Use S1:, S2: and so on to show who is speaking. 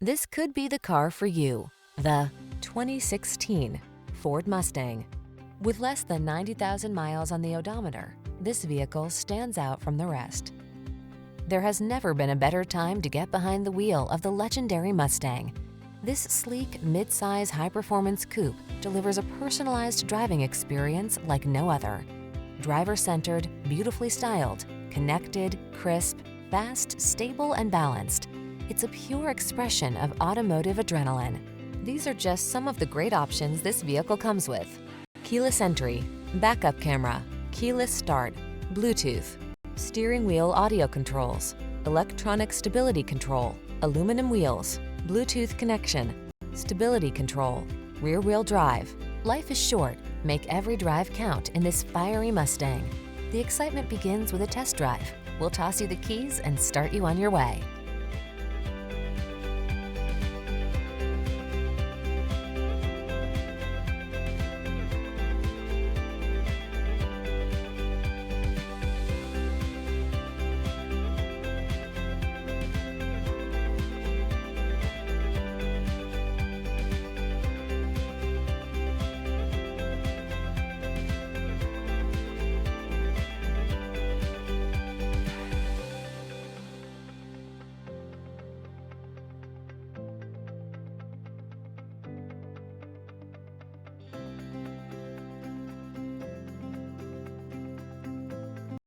S1: This could be the car for you. The 2016 Ford Mustang. With less than 90,000 miles on the odometer, this vehicle stands out from the rest. There has never been a better time to get behind the wheel of the legendary Mustang. This sleek, mid-size, high-performance coupe delivers a personalized driving experience like no other. Driver-centered, beautifully styled, connected, crisp, fast, stable, and balanced. It's a pure expression of automotive adrenaline. These are just some of the great options this vehicle comes with: keyless entry, backup camera, keyless start, Bluetooth, steering wheel audio controls, electronic stability control, aluminum wheels, Bluetooth connection, stability control, rear-wheel drive. Life is short. Make every drive count in this fiery Mustang. The excitement begins with a test drive. We'll toss you the keys and start you on your way.